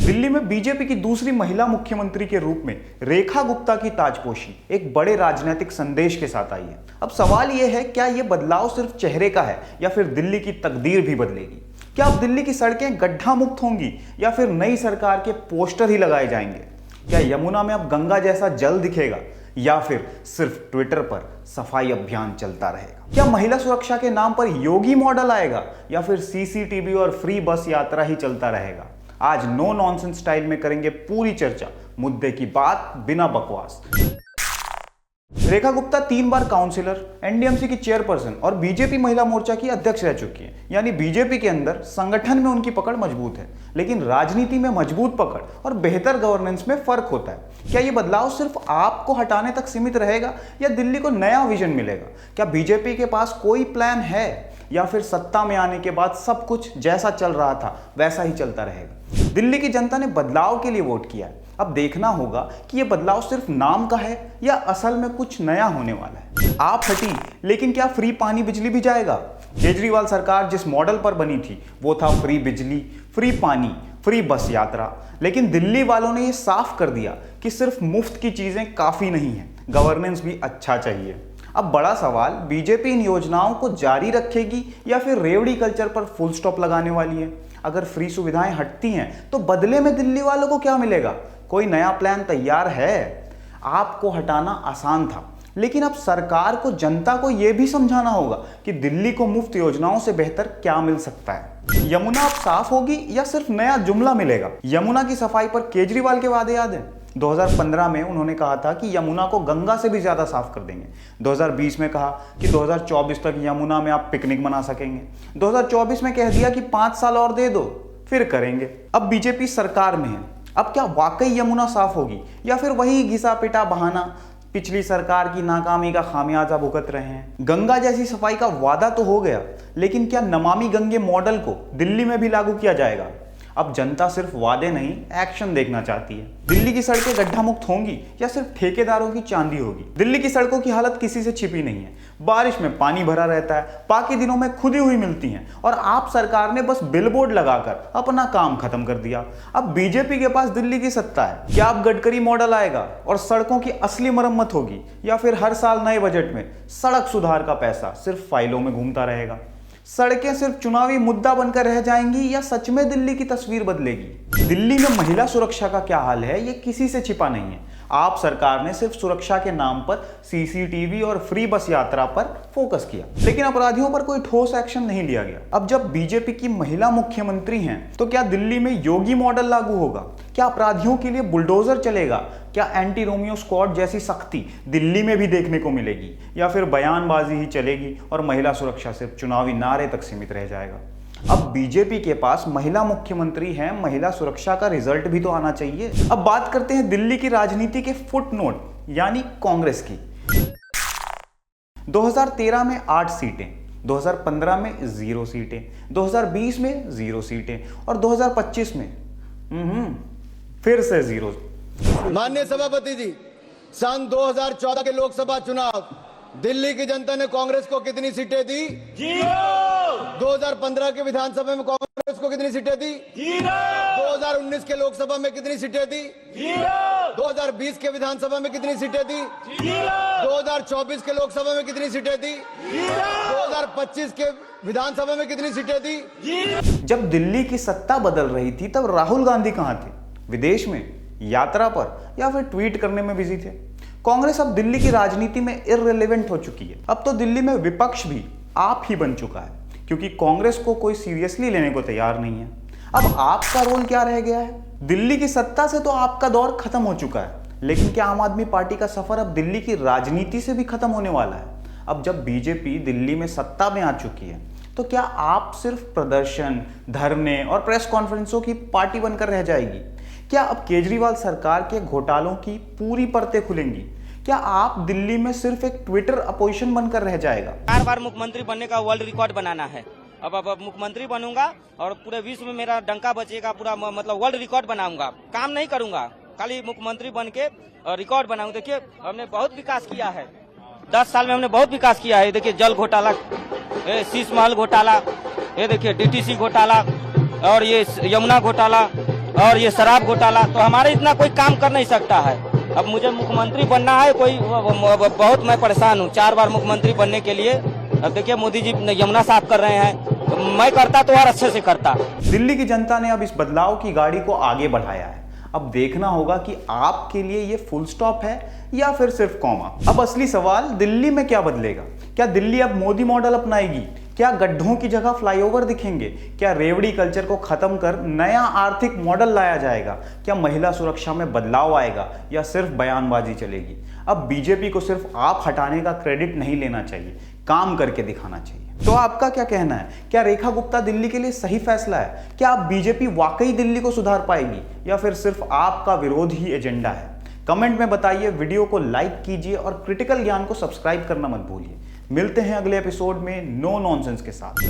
दिल्ली में बीजेपी की दूसरी महिला मुख्यमंत्री के रूप में रेखा गुप्ता की ताजपोशी एक बड़े राजनीतिक संदेश के साथ आई है। अब सवाल यह है, क्या यह बदलाव सिर्फ चेहरे का है या फिर दिल्ली की तकदीर भी बदलेगी? क्या अब दिल्ली की सड़कें गड्ढा मुक्त होंगी या फिर नई सरकार के पोस्टर ही लगाए जाएंगे? क्या यमुना में अब गंगा जैसा जल दिखेगा या फिर सिर्फ ट्विटर पर सफाई अभियान चलता रहेगा? क्या महिला सुरक्षा के नाम पर योगी मॉडल आएगा या फिर सीसीटीवी और फ्री बस यात्रा ही चलता रहेगा? आज नो नॉनसेंस स्टाइल में करेंगे पूरी चर्चा, मुद्दे की बात बिना बकवास। रेखा गुप्ता 3 बार काउंसिलर, एनडीएमसी की चेयरपर्सन और बीजेपी महिला मोर्चा की अध्यक्ष रह चुकी हैं। यानी बीजेपी के अंदर संगठन में उनकी पकड़ मजबूत है, लेकिन राजनीति में मजबूत पकड़ और बेहतर गवर्नेंस में फर्क होता है। क्या ये बदलाव सिर्फ आपको हटाने तक सीमित रहेगा या दिल्ली को नया विजन मिलेगा? क्या बीजेपी के पास कोई प्लान है या फिर सत्ता में आने के बाद सब कुछ जैसा चल रहा था वैसा ही चलता रहेगा? दिल्ली की जनता ने बदलाव के लिए वोट किया है। अब देखना होगा कि यह बदलाव सिर्फ नाम का है या असल में कुछ नया होने वाला है। आप हटी, लेकिन क्या फ्री पानी बिजली भी जाएगा? केजरीवाल सरकार जिस मॉडल पर बनी थी वो था फ्री बिजली, फ्री पानी, फ्री बस यात्रा। लेकिन दिल्ली वालों ने यह साफ कर दिया कि सिर्फ मुफ्त की चीजें काफी नहीं है, गवर्नेंस भी अच्छा चाहिए। अब बड़ा सवाल, बीजेपी इन योजनाओं को जारी रखेगी या फिर रेवड़ी कल्चर पर फुल स्टॉप लगाने वाली है? अगर फ्री सुविधाएं हटती हैं तो बदले में दिल्ली वालों को क्या मिलेगा? कोई नया प्लान तैयार है? आपको हटाना आसान था, लेकिन अब सरकार को जनता को यह भी समझाना होगा कि दिल्ली को मुफ्त योजनाओं से बेहतर क्या मिल सकता है। यमुना अब साफ होगी या सिर्फ नया जुमला मिलेगा? यमुना की सफाई पर केजरीवाल के वादे याद हैं? 2015 में उन्होंने कहा था कि यमुना को गंगा से भी ज्यादा साफ कर देंगे। 2020 में कहा कि 2024 तक यमुना में आप पिकनिक मना सकेंगे। 2024 में कह दिया कि 5 साल और दे दो, फिर करेंगे। अब बीजेपी सरकार में है। अब क्या वाकई यमुना साफ होगी या फिर वही घिसा पिटा बहाना, पिछली सरकार की नाकामी का खामियाजा भुगत रहे हैं? गंगा जैसी सफाई का वादा तो हो गया, लेकिन क्या नमामि गंगे मॉडल को दिल्ली में भी लागू किया जाएगा? अब जनता सिर्फ वादे नहीं, एक्शन देखना चाहती है। दिल्ली की सड़कें गड्ढा मुक्त होंगी या सिर्फ ठेकेदारों की चांदी होगी? दिल्ली की सड़कों की हालत किसी से छिपी नहीं है। बारिश में पानी भरा रहता है, बाकी दिनों में खुदी हुई मिलती हैं, और आप सरकार ने बस बिलबोर्ड लगाकर अपना काम खत्म कर दिया। अब बीजेपी के पास दिल्ली की सत्ता है। क्या अब गडकरी मॉडल आएगा और सड़कों की असली मरम्मत होगी या फिर हर साल नए बजट में सड़क सुधार का पैसा सिर्फ फाइलों में घूमता रहेगा? सड़कें सिर्फ चुनावी मुद्दा बनकर रह जाएंगी या सच में दिल्ली की तस्वीर बदलेगी? दिल्ली में महिला सुरक्षा का क्या हाल है, ये किसी से छिपा नहीं है। आप सरकार ने सिर्फ सुरक्षा के नाम पर सीसीटीवी और फ्री बस यात्रा पर फोकस किया, लेकिन अपराधियों पर कोई ठोस एक्शन नहीं लिया गया। अब जब बीजेपी की महिला मुख्यमंत्री हैं, तो क्या दिल्ली में योगी मॉडल लागू होगा? क्या अपराधियों के लिए बुलडोजर चलेगा? क्या एंटी रोमियो स्क्वाड जैसी सख्ती दिल्ली में भी देखने को मिलेगी या फिर बयानबाजी ही चलेगी और महिला सुरक्षा सिर्फ चुनावी नारे तक सीमित रह जाएगा? अब बीजेपी के पास महिला मुख्यमंत्री है, महिला सुरक्षा का रिजल्ट भी तो आना चाहिए। अब बात करते हैं दिल्ली की राजनीति के फुटनोट यानी कांग्रेस की। 2013 में 8 सीटें, 2015 में 0 सीटें, 2020 में 0 सीटें और 2025 में फिर से 0। माननीय सभापति जी, सन 2014 के लोकसभा चुनाव दिल्ली की जनता ने कांग्रेस को कितनी सीटें दी? 0। 2015 के विधानसभा में कांग्रेस को कितनी सीटें दी? 0। 2019 के लोकसभा में कितनी सीटें दी? 0। 2020 के विधानसभा में कितनी सीटें दी? 0। 2024 के लोकसभा में कितनी सीटें दी? 0। 2025 के विधानसभा में कितनी सीटें दी? 0। जब दिल्ली की सत्ता बदल रही थी तब राहुल गांधी कहां थे? विदेश में, यात्रा पर या फिर ट्वीट करने में बिजी थे? कांग्रेस अब दिल्ली की राजनीति में इररिलेवेंट हो चुकी है। अब तो दिल्ली में विपक्ष भी आप ही बन चुका है, क्योंकि कांग्रेस को कोई सीरियसली लेने को तैयार नहीं है। अब आपका रोल क्या रह गया है? दिल्ली की सत्ता से तो आपका दौर खत्म हो चुका है, लेकिन क्या आम आदमी पार्टी का सफर अब दिल्ली की राजनीति से भी खत्म होने वाला है? अब जब बीजेपी दिल्ली में सत्ता में आ चुकी है, तो क्या आप सिर्फ प्रदर्शन, धरने और प्रेस कॉन्फ्रेंसों की पार्टी बनकर रह जाएगी? क्या अब केजरीवाल सरकार के घोटालों की पूरी परतें खुलेंगी? क्या आप दिल्ली में सिर्फ एक ट्विटर अपोजिशन बनकर रह जाएगा? 4 बार मुख्यमंत्री बनने का वर्ल्ड रिकॉर्ड बनाना है। अब मुख्यमंत्री बनूंगा और पूरे विश्व में मेरा डंका बचेगा, पूरा मतलब वर्ल्ड रिकॉर्ड बनाऊंगा। काम नहीं करूंगा, खाली मुख्यमंत्री बन के रिकॉर्ड बनाऊंगा। देखिए, हमने बहुत विकास किया है, 10 साल में हमने बहुत विकास किया है। देखिए, जल घोटाला, शीश महल घोटाला, ये देखिए डीटीसी घोटाला और ये यमुना घोटाला, और ये शराब घोटाला, तो हमारे इतना कोई काम कर नहीं सकता है। अब मुझे मुख्यमंत्री बनना है, कोई बहुत मैं परेशान हूँ 4 बार मुख्यमंत्री बनने के लिए। अब देखिए मोदी जी यमुना साफ कर रहे हैं, तो मैं करता तो और अच्छे से करता। दिल्ली की जनता ने अब इस बदलाव की गाड़ी को आगे बढ़ाया है। अब देखना होगा कि आपके लिए ये फुल स्टॉप है या फिर सिर्फ कॉमा। अब असली सवाल, दिल्ली में क्या बदलेगा? क्या दिल्ली अब मोदी मॉडल अपनाएगी? क्या गड्ढों की जगह फ्लाईओवर दिखेंगे? क्या रेवड़ी कल्चर को खत्म कर नया आर्थिक मॉडल लाया जाएगा? क्या महिला सुरक्षा में बदलाव आएगा या सिर्फ बयानबाजी चलेगी? अब बीजेपी को सिर्फ आप हटाने का क्रेडिट नहीं लेना चाहिए, काम करके दिखाना चाहिए। तो आपका क्या कहना है? क्या रेखा गुप्ता दिल्ली के लिए सही फैसला है? क्या आप बीजेपी वाकई दिल्ली को सुधार पाएगी या फिर सिर्फ आपका विरोध ही एजेंडा है? कमेंट में बताइए, वीडियो को लाइक कीजिए और क्रिटिकल ज्ञान को सब्सक्राइब करना मत भूलिए। मिलते हैं अगले एपिसोड में नो नॉनसेंस के साथ।